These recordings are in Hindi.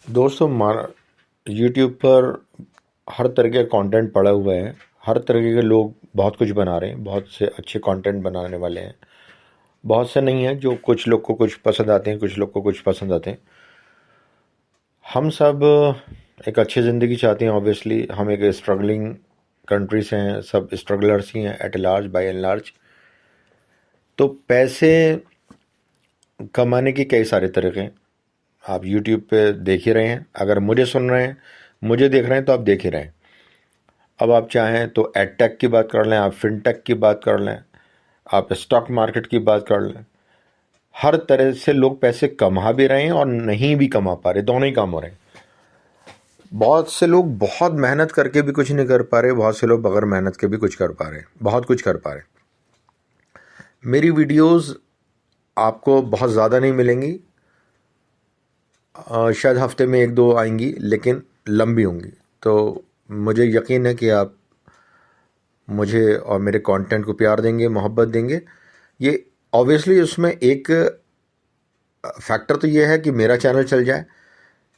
दोस्तों यूट्यूब पर हर तरह के कंटेंट पड़ा हुआ है। हर तरह के लोग बहुत कुछ बना रहे हैं, बहुत से अच्छे कंटेंट बनाने वाले हैं। बहुत से नहीं हैं, जो कुछ लोग को कुछ पसंद आते हैं, कुछ लोग को कुछ पसंद आते हैं। हम सब एक अच्छी ज़िंदगी चाहते हैं। ऑब्वियसली हम एक स्ट्रगलिंग कंट्री से हैं, सब स्ट्रगलर्स ही हैं at large, by and large. तो पैसे कमाने के कई सारे तरीके हैं। आप यूट्यूब पे देख ही रहे हैं, अगर मुझे सुन रहे हैं, मुझे देख रहे हैं, तो आप देख ही रहे हैं। अब आप चाहें तो एडटेक की बात कर लें, आप फिनटेक की बात कर लें, आप स्टॉक मार्केट की बात कर लें। हर तरह से लोग पैसे कमा भी रहे हैं और नहीं भी कमा पा रहे, दोनों ही काम हो रहे हैं। बहुत से लोग बहुत मेहनत करके भी कुछ नहीं कर पा रहे, बहुत से लोग बगैर मेहनत के भी कुछ कर पा रहे, बहुत कुछ कर पा रहे। मेरी वीडियोस आपको बहुत ज़्यादा नहीं मिलेंगी, शायद हफ्ते में एक दो आएंगी, लेकिन लंबी होंगी। तो मुझे यकीन है कि आप मुझे और मेरे कंटेंट को प्यार देंगे, मोहब्बत देंगे। ये ऑब्वियसली उसमें एक फैक्टर तो ये है कि मेरा चैनल चल जाए,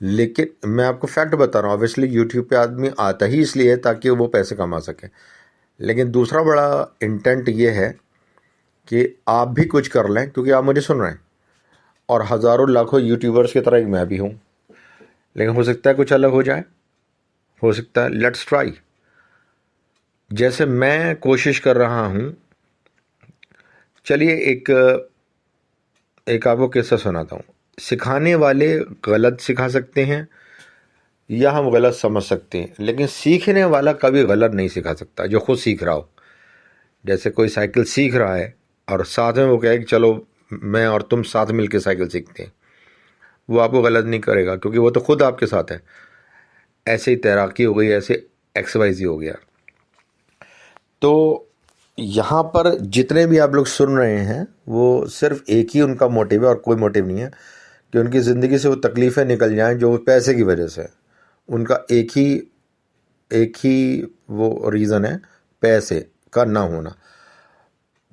लेकिन मैं आपको फैक्ट बता रहा हूँ। ऑब्वियसली यूट्यूब पे आदमी आता ही इसलिए है ताकि वो पैसे कमा सके, लेकिन दूसरा बड़ा इंटेंट ये है कि आप भी कुछ कर लें, क्योंकि आप मुझे सुन रहे हैं और हज़ारों लाखों यूट्यूबर्स की तरह एक मैं भी हूँ। लेकिन हो सकता है कुछ अलग हो जाए, हो सकता है। Let's try. जैसे मैं कोशिश कर रहा हूँ, चलिए एक एक आपको किस्सा सुनाता हूँ। सिखाने वाले गलत सिखा सकते हैं या हम गलत समझ सकते हैं, लेकिन सीखने वाला कभी गलत नहीं सिखा सकता जो खुद सीख रहा हो। जैसे कोई साइकिल सीख रहा है और साथ में वो कहे कि चलो मैं और तुम साथ मिलकर साइकिल सीखते हैं, वो आपको गलत नहीं करेगा, क्योंकि वो तो खुद आपके साथ है। ऐसे ही तैराकी हो गई, ऐसे एक्सरसाइज ही हो गया। तो यहाँ पर जितने भी आप लोग सुन रहे हैं, वो सिर्फ एक ही उनका मोटिव है और कोई मोटिव नहीं है कि उनकी ज़िंदगी से वो तकलीफ़ें निकल जाएं जो पैसे की वजह से। उनका एक ही वो रीज़न है, पैसे का ना होना,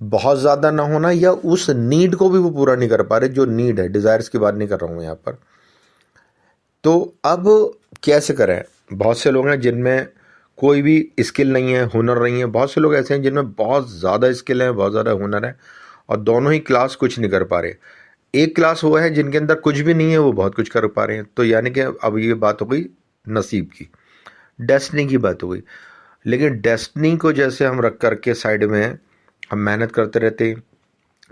बहुत ज़्यादा ना होना, या उस नीड को भी वो पूरा नहीं कर पा रहे। जो नीड है, डिज़ायर्स की बात नहीं कर रहा हूँ यहाँ पर। तो अब कैसे करें? बहुत से लोग हैं जिनमें कोई भी स्किल नहीं है, हुनर नहीं है। बहुत से लोग ऐसे हैं जिनमें बहुत ज़्यादा स्किल है, बहुत ज़्यादा हुनर है, और दोनों ही क्लास कुछ नहीं कर पा रहे। एक क्लास वो है जिनके अंदर कुछ भी नहीं है, वो बहुत कुछ कर पा रहे हैं। तो यानी कि अब ये बात हो गई नसीब की, डेस्टिनी की बात हो गई। लेकिन डेस्टिनी को जैसे हम रख करके साइड में हम मेहनत करते रहते हैं।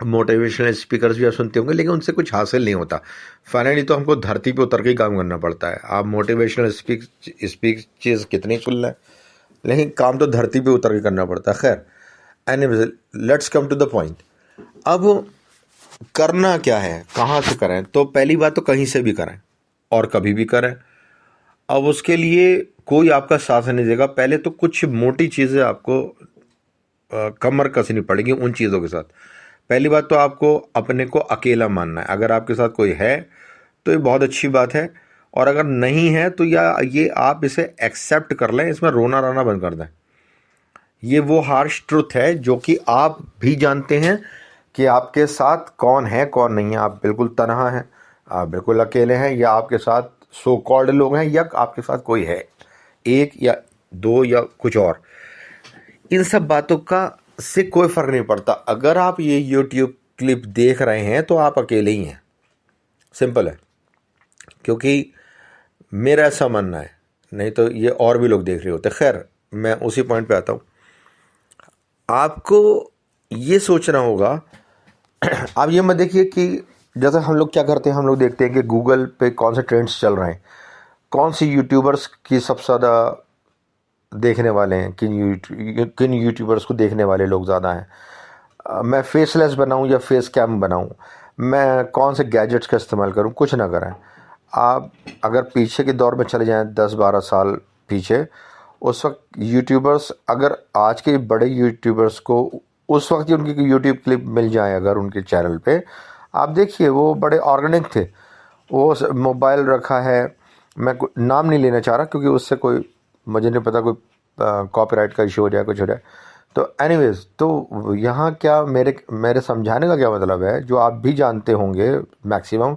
मोटिवेशनल स्पीकर्स भी आप सुनते होंगे, लेकिन उनसे कुछ हासिल नहीं होता। फाइनली तो हमको धरती पे उतर के ही काम करना पड़ता है। आप मोटिवेशनल स्पीचेस कितनी सुन लें, लेकिन काम तो धरती पे उतर के करना पड़ता है। खैर, anyways, let's come to the point. अब करना क्या है, कहाँ से करें? तो पहली बात तो कहीं से भी करें और कभी भी करें। अब उसके लिए कोई आपका साथ नहीं देगा। पहले तो कुछ मोटी चीज़ें आपको कमर कसनी पड़ेगी उन चीज़ों के साथ। पहली बात तो आपको अपने को अकेला मानना है। अगर आपके साथ कोई है तो ये बहुत अच्छी बात है, और अगर नहीं है तो या ये आप इसे एक्सेप्ट कर लें, इसमें रोना राना बंद कर दें। ये वो हार्श ट्रुथ है जो कि आप भी जानते हैं कि आपके साथ कौन है कौन नहीं है। आप बिल्कुल तनहा हैं, आप बिल्कुल अकेले हैं, या आपके साथ सो कॉल्ड लोग हैं, या आपके साथ कोई है, एक या दो या कुछ और। इन सब बातों का से कोई फ़र्क नहीं पड़ता। अगर आप ये यूट्यूब क्लिप देख रहे हैं तो आप अकेले ही हैं, सिंपल है। क्योंकि मेरा ऐसा मानना है, नहीं तो ये और भी लोग देख रहे होते। खैर, मैं उसी पॉइंट पे आता हूँ। आपको ये सोचना होगा, आप ये मत देखिए कि जैसे हम लोग क्या करते हैं, हम लोग देखते हैं कि गूगल पे कौन से ट्रेंड्स चल रहे हैं, कौन सी यूट्यूबर्स की सबसे ज़्यादा देखने वाले हैं, किन यूट्यूबर्स को देखने वाले लोग ज़्यादा हैं। मैं फेसलेस बनाऊं या फेस कैम बनाऊं, मैं कौन से गैजेट्स का इस्तेमाल करूं, कुछ ना करें। आप अगर पीछे के दौर में चले जाएं 10-12 साल पीछे, उस वक्त यूट्यूबर्स, अगर आज के बड़े यूट्यूबर्स को उस वक्त ही उनकी यूट्यूब क्लिप मिल जाए अगर उनके चैनल पे, आप देखिए वो बड़े ऑर्गेनिक थे। वो मोबाइल रखा है, मैं नाम नहीं लेना चाह रहा क्योंकि उससे कोई, मुझे नहीं पता कोई कॉपीराइट का इशू हो जाए, कुछ हो जाए। तो एनीवेज, तो यहाँ क्या मेरे मेरे समझाने का क्या मतलब है, जो आप भी जानते होंगे मैक्सिमम,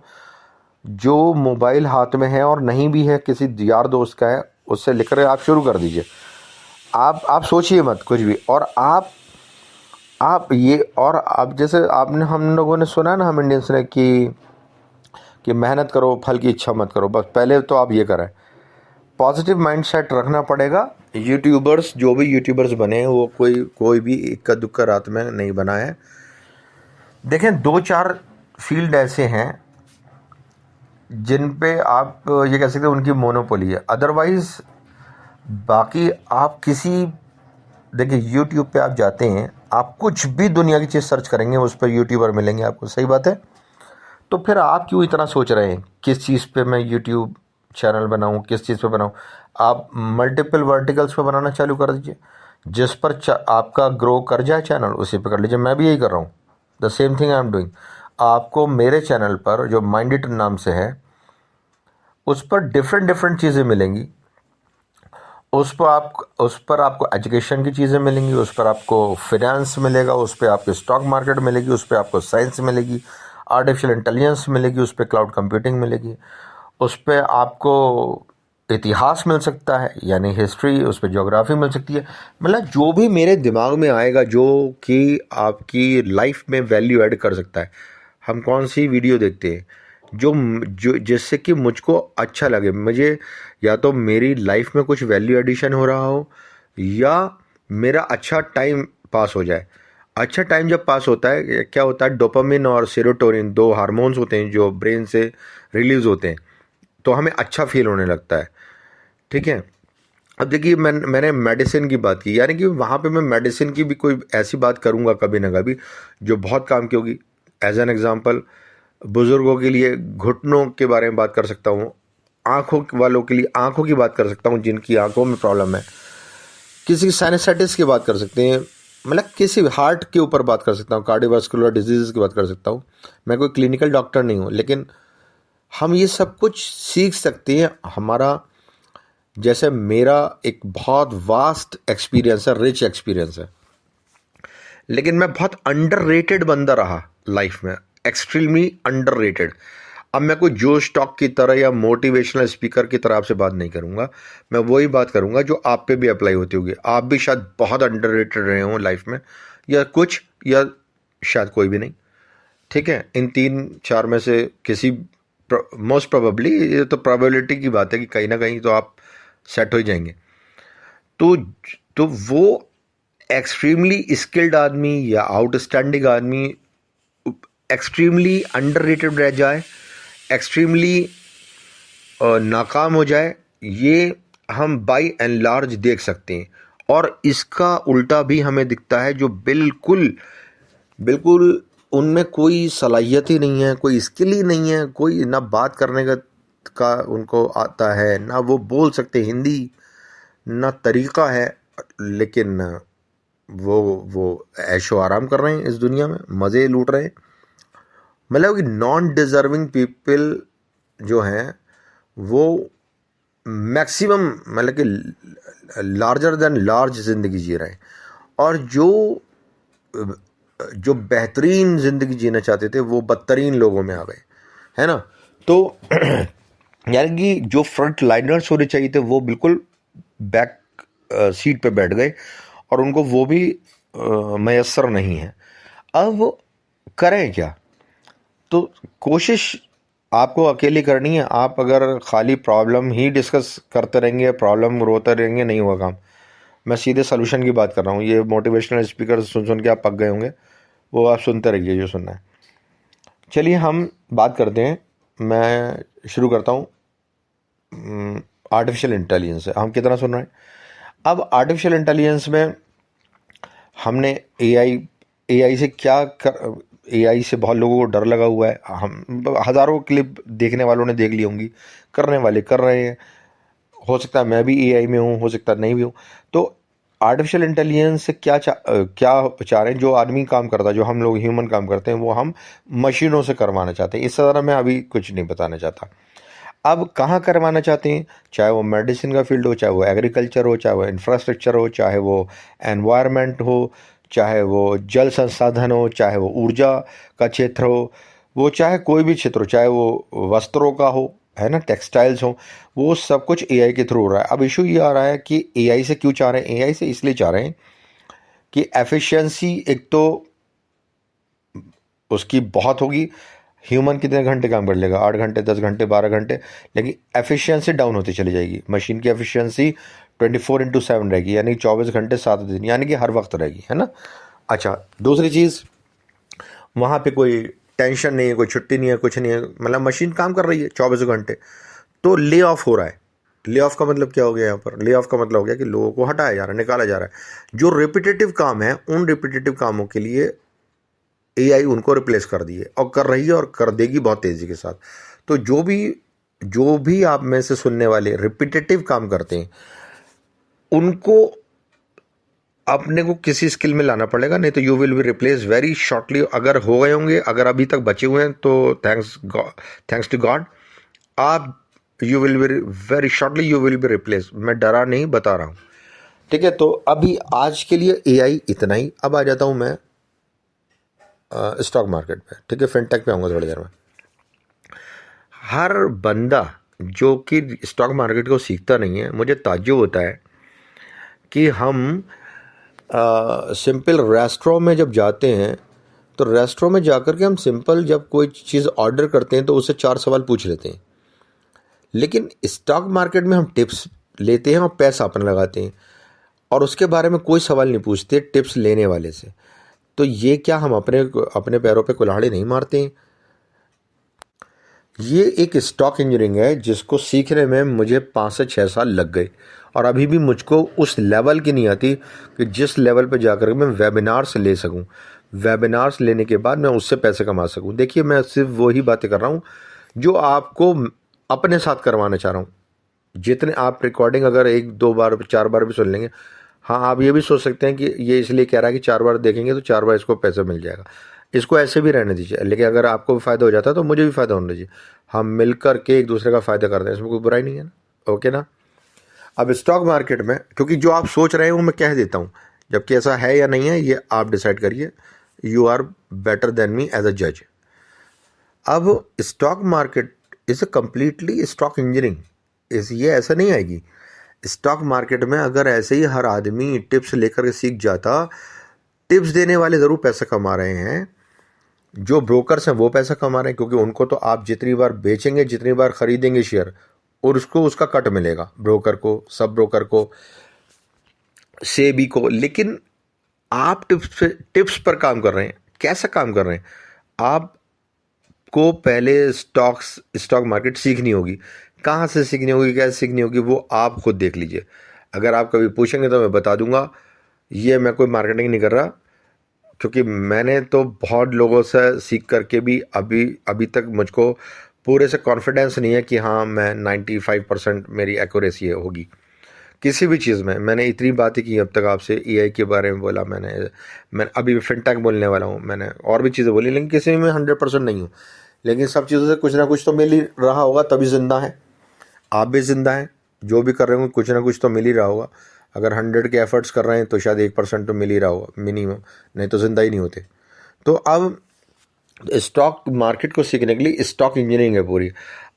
जो मोबाइल हाथ में है और नहीं भी है, किसी यार दोस्त का है, उससे लेकर आप शुरू कर दीजिए। आप सोचिए मत कुछ भी। और आप ये, और आप जैसे आपने, हम लोगों ने सुना है ना, हम इंडियंस ने कि मेहनत करो, फल की इच्छा मत करो। बस पहले तो आप ये करें, पॉजिटिव माइंडसेट रखना पड़ेगा। यूट्यूबर्स, जो भी यूट्यूबर्स बने हैं, वो कोई भी इक्का दुक्का रात में नहीं बना है। देखें, 2-4 फील्ड ऐसे हैं जिन पे आप ये कह सकते हैं उनकी मोनोपोली है। अदरवाइज बाकी आप देखिए, यूट्यूब पे आप जाते हैं, आप कुछ भी दुनिया की चीज़ सर्च करेंगे, उस पर यूट्यूबर मिलेंगे आपको। सही बात है। तो फिर आप क्यों इतना सोच रहे हैं किस चीज़ पे मैं यूट्यूब चैनल बनाऊं, किस चीज़ पे बनाऊं? आप मल्टीपल वर्टिकल्स पे बनाना चालू कर दीजिए। जिस पर आपका ग्रो कर जाए चैनल, उसी पे कर लीजिए। मैं भी यही कर रहा हूँ, the same thing I am doing. आपको मेरे चैनल पर, जो माइंडिट नाम से है, उस पर डिफरेंट डिफरेंट चीज़ें मिलेंगी। उस पर आपको एजुकेशन की चीज़ें मिलेंगी, उस पर आपको फिनेंस मिलेगा, उस पर आपको स्टॉक मार्केट मिलेगी, उस पर आपको साइंस मिलेगी, आर्टिफिशियल इंटेलिजेंस मिलेगी, उस पर क्लाउड कंप्यूटिंग मिलेगी, उस पर आपको इतिहास मिल सकता है, यानी हिस्ट्री, उस पर ज्योग्राफी मिल सकती है। मतलब जो भी मेरे दिमाग में आएगा जो कि आपकी लाइफ में वैल्यू ऐड कर सकता है। हम कौन सी वीडियो देखते हैं जो जो जिससे कि मुझको अच्छा लगे, मुझे या तो मेरी लाइफ में कुछ वैल्यू एडिशन हो रहा हो, या मेरा अच्छा टाइम पास हो जाए। अच्छा टाइम जब पास होता है, क्या होता है, डोपामिन और सेरोटोनिन, 2 हार्मोन्स होते हैं जो ब्रेन से रिलीज होते हैं, तो हमें अच्छा फील होने लगता है। ठीक है। अब देखिए, मैंने मेडिसिन की बात की, यानी कि वहाँ पे मैं मेडिसिन की भी कोई ऐसी बात करूँगा कभी ना कभी जो बहुत काम की होगी। एज एन एग्जांपल, बुज़ुर्गों के लिए घुटनों के बारे में बात कर सकता हूँ, आँखों वालों के लिए आँखों की बात कर सकता हूँ, जिनकी आँखों में प्रॉब्लम है। किसी की साइनसाइटिस की बात कर सकते हैं, मतलब किसी हार्ट के ऊपर बात कर सकता हूँ, कार्डियोवास्कुलर डिजीज़ की बात कर सकता हूँ। मैं कोई क्लिनिकल डॉक्टर नहीं हूँ, लेकिन हम ये सब कुछ सीख सकते हैं। हमारा, जैसे मेरा एक बहुत वास्ट एक्सपीरियंस है, रिच एक्सपीरियंस है, लेकिन मैं बहुत अंडररेटेड बंदा रहा लाइफ में, एक्सट्रीमली अंडररेटेड। अब मैं कोई जो स्टॉक की तरह या मोटिवेशनल स्पीकर की तरह आपसे बात नहीं करूंगा, मैं वही बात करूंगा जो आप पे भी अप्लाई होती होगी। आप भी शायद बहुत अंडररेटेड रहे हो लाइफ में, या कुछ, या शायद कोई भी नहीं। ठीक है, इन 3-4 में से किसी, मोस्ट प्रोबेबली, ये तो प्रोबेबिलिटी की बात है कि कहीं ना कहीं तो आप सेट हो ही जाएंगे। तो वो एक्सट्रीमली स्किल्ड आदमी या आउटस्टैंडिंग आदमी एक्सट्रीमली अंडररेटेड रह जाए, एक्सट्रीमली नाकाम हो जाए, ये हम बाई एंड लार्ज देख सकते हैं। और इसका उल्टा भी हमें दिखता है, जो बिल्कुल बिल्कुल उनमें कोई सलाहियत ही नहीं है, कोई स्किल ही नहीं है, कोई ना बात करने का उनको आता है, ना वो बोल सकते हिंदी, ना तरीका है, लेकिन वो ऐशो आराम कर रहे हैं, इस दुनिया में मज़े लूट रहे हैं। मतलब कि नॉन डिज़र्विंग पीपल जो हैं, वो मैक्सिमम, मतलब कि लार्जर देन लार्ज ज़िंदगी जी रहे हैं। और जो बेहतरीन ज़िंदगी जीना चाहते थे, वो बदतरीन लोगों में आ गए, है ना। तो यानी कि जो फ्रंट लाइनर्स होने चाहिए थे, वो बिल्कुल बैक सीट पे बैठ गए, और उनको वो भी मैसर नहीं है। अब करें क्या? तो कोशिश आपको अकेली करनी है। आप अगर खाली प्रॉब्लम ही डिस्कस करते रहेंगे, प्रॉब्लम रोते रहेंगे, नहीं होगा काम। मैं सीधे सोल्यूशन की बात कर रहा हूँ। ये मोटिवेशनल स्पीकर सुन सुन के आप पक गए होंगे, वो आप सुनते रहिए जो सुनना है। चलिए हम बात करते हैं, मैं शुरू करता हूँ आर्टिफिशियल इंटेलिजेंस से। हम कितना सुन रहे हैं? अब आर्टिफिशियल इंटेलिजेंस में हमने एआई से क्या कर, एआई से बहुत लोगों को डर लगा हुआ है। हम हज़ारों क्लिप देखने वालों ने देख ली होंगी, करने वाले कर रहे हैं। हो सकता है मैं भी एआई में हूँ, हो सकता है नहीं भी हूँ। तो आर्टिफिशियल इंटेलिजेंस से क्या चाह रहे हैं? जो आदमी काम करता है, जो हम लोग ह्यूमन काम करते हैं, वो हम मशीनों से करवाना चाहते हैं। इससे ज़्यादा मैं अभी कुछ नहीं बताना चाहता। अब कहाँ करवाना चाहते हैं? चाहे वो मेडिसिन का फील्ड हो, चाहे वो एग्रीकल्चर हो, चाहे वो इंफ्रास्ट्रक्चर हो, चाहे वो एनवायरनमेंट हो, चाहे वो जल संसाधन हो, चाहे वो ऊर्जा का क्षेत्र हो, वो चाहे कोई भी क्षेत्र हो, चाहे वो वस्त्रों का हो, है ना, टेक्सटाइल्स हो, वो सब कुछ एआई के थ्रू हो रहा है। अब इशू ये आ रहा है कि एआई से क्यों चाह रहे हैं? एआई से इसलिए चाह रहे हैं कि एफिशिएंसी एक तो उसकी बहुत होगी। ह्यूमन कितने घंटे काम कर लेगा? 8 घंटे, 10 घंटे, 12 घंटे। लेकिन एफिशिएंसी डाउन होती चली जाएगी। मशीन की एफिशिएंसी 24/7 रहेगी, यानी 24 घंटे 7 दिन, यानी कि हर वक्त रहेगी, है ना। अच्छा, दूसरी चीज़, वहाँ पे कोई टेंशन नहीं है, कोई छुट्टी नहीं है, कुछ नहीं है, मतलब मशीन काम कर रही है 24 घंटे। तो ले ऑफ हो रहा है। ले ऑफ का मतलब क्या हो गया? यहाँ पर ले ऑफ का मतलब हो गया कि लोगों को हटाया जा रहा है, निकाला जा रहा है। जो रिपीटेटिव काम है, उन रिपीटेटिव कामों के लिए एआई उनको रिप्लेस कर दी है, और कर रही है, और कर देगी बहुत तेज़ी के साथ। तो जो भी आप में से सुनने वाले रिपीटेटिव काम करते हैं, उनको अपने को किसी स्किल में लाना पड़ेगा, नहीं तो you will be replace very shortly. अगर हो गए होंगे, अगर अभी तक बचे हुए हैं, तो थैंक्स टू गॉड, आप you will be very shortly you will be replace. मैं डरा नहीं, बता रहा हूँ, ठीक है। तो अभी आज के लिए एआई इतना ही। अब आ जाता हूँ मैं स्टॉक मार्केट पे, ठीक है। फिनटेक पे आऊँगा थोड़ी देर में। हर बंदा जो कि स्टॉक मार्केट को सीखता नहीं है, मुझे ताज्जुब होता है कि हम सिंपल रेस्टोरेंट में जब जाते हैं, तो रेस्टोरेंट में जाकर के हम सिंपल जब कोई चीज़ ऑर्डर करते हैं तो उससे 4 सवाल पूछ लेते हैं। लेकिन स्टॉक मार्केट में हम टिप्स लेते हैं और पैसा अपना लगाते हैं, और उसके बारे में कोई सवाल नहीं पूछते टिप्स लेने वाले से। तो ये क्या हम अपने अपने पैरों पे कुल्हाड़ी नहीं मारते हैं? ये एक स्टॉक इंजीनियरिंग है जिसको सीखने में मुझे 5 से 6 साल लग गए, और अभी भी मुझको उस लेवल की नहीं आती कि जिस लेवल पे जाकर मैं वेबिनार्स ले सकूं। वेबिनार्स लेने के बाद मैं उससे पैसे कमा सकूं। देखिए, मैं सिर्फ वही बातें कर रहा हूं जो आपको अपने साथ करवाना चाह रहा हूं। जितने आप रिकॉर्डिंग अगर 1 2 बार 4 बार भी सुन लेंगे, हाँ, आप ये भी सोच सकते हैं कि ये इसलिए कह रहा है कि 4 बार देखेंगे तो 4 बार इसको पैसा मिल जाएगा। इसको ऐसे भी रहने दीजिए, लेकिन अगर आपको भी फ़ायदा हो जाता है तो मुझे भी फ़ायदा होना दीजिए। हम मिल कर के एक दूसरे का फ़ायदा करते हैं, इसमें कोई बुराई नहीं है ना, ओके ना। अब स्टॉक मार्केट में, क्योंकि जो आप सोच रहे हैं वो मैं कह देता हूँ, जबकि ऐसा है या नहीं है ये आप डिसाइड करिए। You are better than me as a जज। अब stock market is a completely stock engineering. इस ये ऐसा नहीं आएगी। स्टॉक मार्केट में अगर ऐसे ही हर आदमी टिप्स लेकर के सीख जाता, टिप्स देने वाले ज़रूर पैसा कमा रहे हैं, जो ब्रोकर्स हैं वो पैसा कमा रहे हैं, क्योंकि उनको तो आप जितनी बार बेचेंगे, जितनी बार खरीदेंगे शेयर, और उसको उसका कट मिलेगा, ब्रोकर को, सब ब्रोकर को, सेबी को। लेकिन आप टिप्स पर काम कर रहे हैं। कैसा काम कर रहे हैं? आपको पहले स्टॉक मार्केट सीखनी होगी। कहाँ से सीखनी होगी, कैसे सीखनी होगी, वो आप खुद देख लीजिए। अगर आप कभी पूछेंगे तो मैं बता दूंगा। ये मैं कोई मार्केटिंग नहीं कर रहा, क्योंकि मैंने तो बहुत लोगों से सीख करके भी अभी अभी तक मुझको पूरे से कॉन्फिडेंस नहीं है कि हाँ, मैं 95% मेरी एक्यूरेसी होगी किसी भी चीज़ में। मैंने इतनी बातें की अब तक आपसे, एआई के बारे में बोला मैं अभी फिनटेक बोलने वाला हूँ, मैंने और भी चीज़ें बोली, लेकिन किसी में मैं 100% नहीं हूँ। लेकिन सब चीज़ों से कुछ ना कुछ तो मिल ही रहा होगा, तभी ज़िंदा है। आप भी ज़िंदा हैं, जो भी कर रहे होंगे कुछ ना कुछ तो मिल ही रहा होगा। अगर 100 के एफर्ट्स कर रहे हैं तो शायद 1% तो मिल ही रहा होगा मिनिमम, नहीं तो ज़िंदा ही नहीं होते। तो अब स्टॉक मार्केट को सीखने के लिए स्टॉक इंजीनियरिंग है पूरी।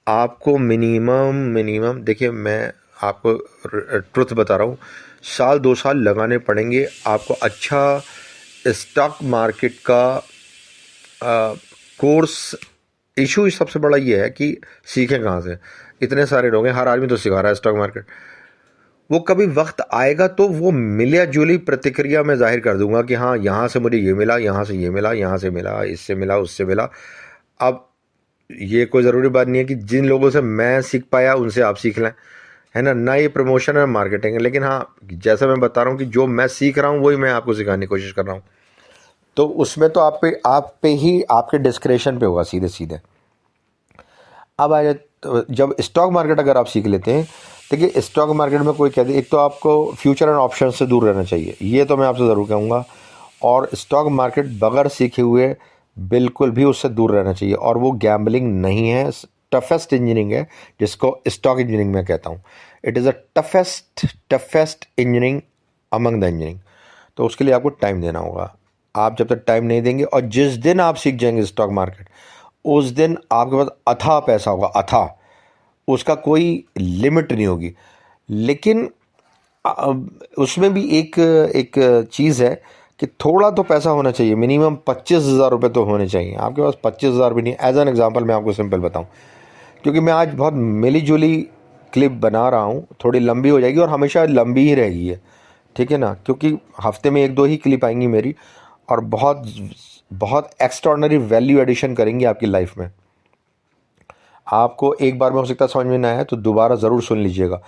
आपको मिनिमम देखिए, मैं आपको ट्रुथ बता रहा हूँ, 1 2 साल लगाने पड़ेंगे आपको अच्छा स्टॉक मार्केट का कोर्स। इशू सबसे बड़ा ये है कि सीखें कहाँ से? इतने सारे लोग हैं, हर आदमी तो सिखा रहा है स्टॉक मार्केट। वो कभी वक्त आएगा तो वो मिलिया जुली प्रतिक्रिया में जाहिर कर दूंगा कि हाँ, यहाँ से मुझे ये मिला, यहाँ से ये मिला, यहाँ से मिला, इससे मिला, उससे मिला। अब ये कोई ज़रूरी बात नहीं है कि जिन लोगों से मैं सीख पाया उनसे आप सीख लें, है ना। ना ये प्रमोशन है, मार्केटिंग है, लेकिन हाँ, जैसा मैं बता रहा हूँ कि जो मैं सीख रहा हूँ वही मैं आपको सिखाने की कोशिश कर रहा हूँ। तो उसमें तो आप पे ही आपके डिस्क्रिप्शन पे होगा सीधे सीधे। अब आ जाए, तो जब स्टॉक मार्केट अगर आप सीख लेते हैं, देखिए स्टॉक मार्केट में कोई कहते, एक तो आपको फ्यूचर एंड ऑप्शन से दूर रहना चाहिए, ये तो मैं आपसे ज़रूर कहूँगा। और स्टॉक मार्केट बगैर सीखे हुए बिल्कुल भी उससे दूर रहना चाहिए, और वो गैम्बलिंग नहीं है, टफेस्ट इंजीनियरिंग है, जिसको स्टॉक इंजीनियरिंग मैं कहता हूँ। It is a toughest engineering among the engineering. तो उसके लिए आपको टाइम देना होगा। आप जब तक टाइम नहीं देंगे, और जिस दिन आप सीख जाएंगे स्टॉक मार्केट, उस दिन आपके पास अथाह पैसा होगा, अथाह, उसका कोई लिमिट नहीं होगी। लेकिन उसमें भी एक एक चीज़ है कि थोड़ा तो पैसा होना चाहिए, मिनिमम 25,000 रुपये तो होने चाहिए। आपके पास 25,000 भी नहीं। एज एन एग्जांपल मैं आपको सिंपल बताऊं, क्योंकि मैं आज बहुत मिली जुली क्लिप बना रहा हूं, थोड़ी लंबी हो जाएगी और हमेशा लंबी ही रहेगी है, ठीक है ना, क्योंकि हफ्ते में 1-2 ही क्लिप आएंगी मेरी, और बहुत बहुत एक्स्ट्राऑर्डिनरी वैल्यू एडिशन करेंगी आपकी लाइफ में। आपको एक बार में हो सकता है समझ में ना आया, तो दोबारा ज़रूर सुन लीजिएगा।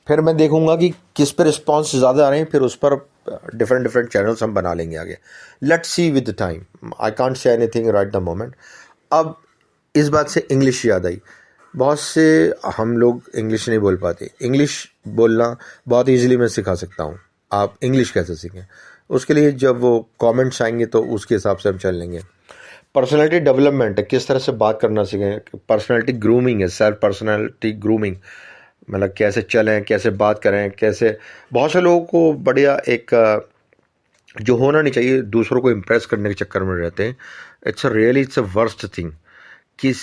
फिर मैं देखूंगा कि किस पे रिस्पॉन्स ज़्यादा आ रहे हैं, फिर उस पर डिफरेंट डिफरेंट चैनल्स हम बना लेंगे आगे। Let's see with the time, I can't say anything right the moment. अब इस बात से इंग्लिश याद आई। बहुत से हम लोग इंग्लिश नहीं बोल पाते। इंग्लिश बोलना बहुत ईजिली मैं सिखा सकता हूँ। आप इंग्लिश कैसे सीखें, उसके लिए जब वो कमेंट्स आएंगे तो उसके हिसाब से हम चल लेंगे। पर्सनैलिटी डेवलपमेंट है, किस तरह से बात करना सीखें। पर्सनैलिटी ग्रूमिंग है, सेल्फ पर्सनैलिटी ग्रूमिंग, मतलब कैसे चलें, कैसे बात करें, कैसे। बहुत से लोगों को बढ़िया एक जो होना नहीं चाहिए, दूसरों को इम्प्रेस करने के चक्कर में रहते हैं। इट्स अ वर्स्ट थिंग कि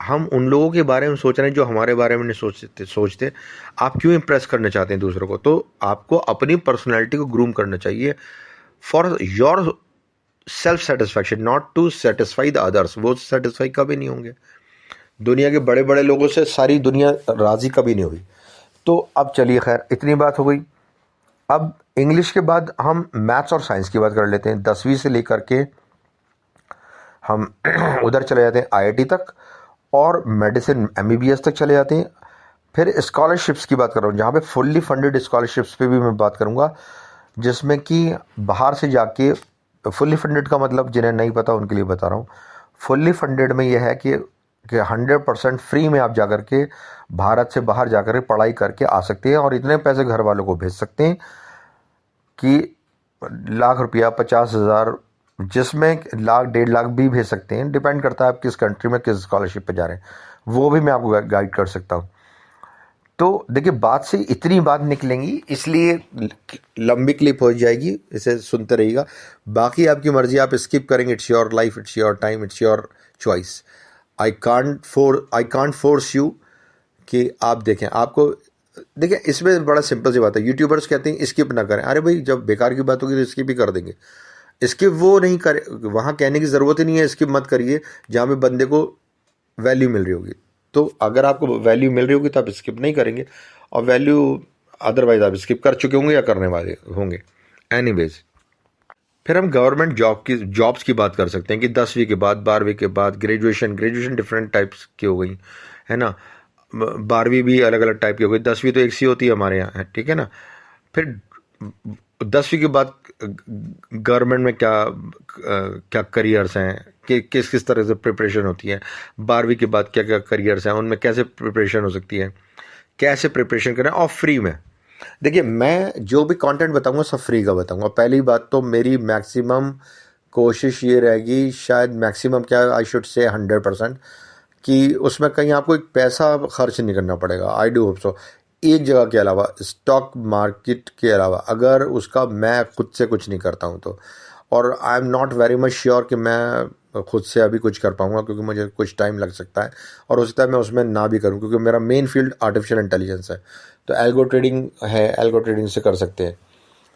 हम उन लोगों के बारे में सोच रहे हैं जो हमारे बारे में नहीं सोचते। आप क्यों इम्प्रेस करना चाहते हैं दूसरों को? तो आपको अपनी पर्सनैलिटी को ग्रूम करना चाहिए for yourself satisfaction, not to satisfy the others. वो सेटिस्फाई कभी नहीं होंगे। दुनिया के बड़े बड़े लोगों से सारी दुनिया राजी कभी नहीं हुई। तो अब चलिए, खैर इतनी बात हो गई। अब इंग्लिश के बाद हम मैथ्स और साइंस की बात कर लेते हैं। 10वीं से लेकर के हम उधर चले जाते हैं आईआईटी तक, और मेडिसिन एमबीबीएस तक चले जाते हैं। फिर स्कॉलरशिप्स की बात कर रहा हूँ, जहाँ पे फुल्ली फंडेड स्कॉलरशिप्स पे भी मैं बात करूँगा, जिसमें कि बाहर से जाके, फुल्ली फंडेड का मतलब जिन्हें नहीं पता उनके लिए बता रहा हूँ। फुल्ली फंडेड में यह है कि 100% फ्री में आप जाकर के भारत से बाहर जाकर के पढ़ाई करके आ सकते हैं, और इतने पैसे घर वालों को भेज सकते हैं कि ₹1,00,000, 50,000, जिसमें 1,00,000 1,50,000 भी भेज सकते हैं। डिपेंड करता है आप किस कंट्री में किस स्कॉलरशिप पे जा रहे हैं, वो भी मैं आपको गाइड कर सकता हूँ। तो देखिए, बात से इतनी बात निकलेंगी, इसलिए लंबी क्लिप हो जाएगी, इसे सुनते रहिएगा। बाकी आपकी मर्जी, आप स्किप करेंगे, it's your life, it's your time, it's your choice. I can't force you कि आप देखें। आपको देखिए, इसमें बड़ा सिंपल सी बात है। यूट्यूबर्स कहते हैं स्किप ना करें। अरे भाई, जब बेकार की बात होगी तो स्किप ही कर देंगे। स्किप वो नहीं करे, वहाँ कहने की ज़रूरत ही नहीं है स्किप मत करिए जहाँ पे बंदे को वैल्यू मिल रही होगी। तो अगर आपको वैल्यू मिल रही होगी तो आप स्किप नहीं करेंगे, और वैल्यू अदरवाइज आप स्किप कर चुके होंगे या करने वाले होंगे। एनीवेज, फिर हम गवर्नमेंट जॉब्स की बात कर सकते हैं कि 10वीं के बाद, 12वीं के बाद ग्रेजुएशन डिफरेंट टाइप्स की हो गई है ना। 12वीं भी अलग अलग टाइप की हो गई, 10वीं तो एक सी होती है हमारे यहाँ है, ठीक है ना। फिर 10वीं के बाद गवर्नमेंट में क्या क्या करियर्स हैं, कि किस किस तरह से प्रिपरेशन होती है। 12वीं के बाद क्या क्या करियर्स हैं, उनमें कैसे प्रिपरेशन हो सकती है, कैसे प्रिपरेशन करें, और फ्री में। देखिए, मैं जो भी कंटेंट बताऊंगा सब फ्री का बताऊंगा। पहली बात तो मेरी मैक्सिमम कोशिश ये रहेगी, शायद मैक्सिमम क्या, आई शुड से 100%, कि उसमें कहीं आपको एक पैसा खर्च नहीं करना पड़ेगा। I do hope so. एक जगह के अलावा, स्टॉक मार्केट के अलावा, अगर उसका मैं खुद से कुछ नहीं करता हूँ तो, और I am not very much sure कि मैं खुद से अभी कुछ कर पाऊँगा, क्योंकि मुझे कुछ टाइम लग सकता है, और हो सकता है मैं उसमें ना भी करूँ, क्योंकि मेरा मेन फील्ड आर्टिफिशियल इंटेलिजेंस है। तो एल्गो ट्रेडिंग है, एल्गो ट्रेडिंग से कर सकते हैं।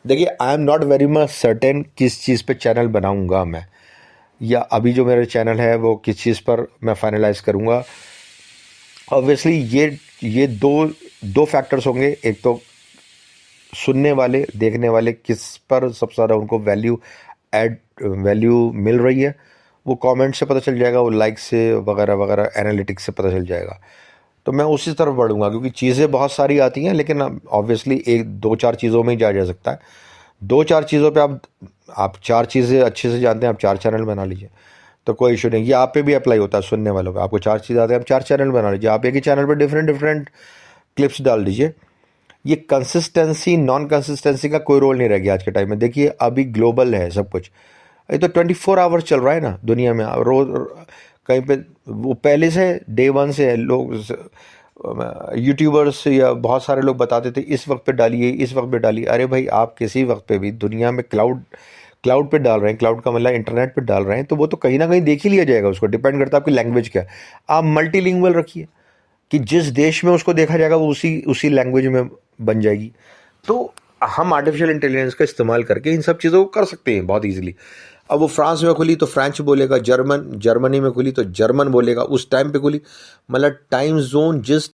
देखिए, I am not very much certain किस चीज़ पे चैनल बनाऊँगा मैं, या अभी जो मेरा चैनल है वो किस चीज़ पर मैं फाइनलाइज करूँगा। ऑब्वियसली ये दो फैक्टर्स होंगे। एक तो सुनने वाले, देखने वाले, किस पर सबसे ज़्यादा उनको वैल्यू मिल रही है, वो कमेंट से पता चल जाएगा, वो लाइक से वगैरह वगैरह एनालिटिक्स से पता चल जाएगा। तो मैं उसी तरफ बढ़ूंगा, क्योंकि चीज़ें बहुत सारी आती हैं, लेकिन ऑब्वियसली 1-2-4 चीज़ों में ही जा सकता है। 2-4 चीज़ों पे आप 4 चीज़ें अच्छे से जानते हैं, आप 4 चैनल बना लीजिए, तो कोई इशू नहीं। ये आप पे भी अप्लाई होता है, सुनने वालों पे। आपको 4 चीज़ आते हैं, आप 4 चैनल बना लीजिए। आप एक ही चैनल पर डिफरेंट क्लिप्स डाल दीजिए। ये कंसिस्टेंसी नॉन कंसिस्टेंसी का कोई रोल नहीं रह गया आज के टाइम में। देखिए, अभी ग्लोबल है सब कुछ, ये तो 24 आवर्स चल रहा है ना दुनिया में। रोज कहीं पे, वो पहले से डे 1 से है। लोग यूट्यूबर्स या बहुत सारे लोग बताते थे इस वक्त पे डालिए, इस वक्त पे डालिए। अरे भाई, आप किसी वक्त पे भी दुनिया में क्लाउड पे डाल रहे हैं, क्लाउड का मतलब इंटरनेट पे डाल रहे हैं, तो वो तो कहीं ना कहीं देख ही लिया जाएगा, उसको डिपेंड करता है आपकी लैंग्वेज क्या है। आप मल्टीलिंगुअल रखिए कि जिस देश में उसको देखा जाएगा वो उसी उसी लैंग्वेज में बन जाएगी। तो हम आर्टिफिशियल इंटेलिजेंस का इस्तेमाल करके इन सब चीज़ों को कर सकते हैं बहुत ईजिली। अब वो फ्रांस में खुली तो फ्रेंच बोलेगा, जर्मनी में खुली तो जर्मन बोलेगा, उस टाइम पे खुली, मतलब टाइम जोन जिस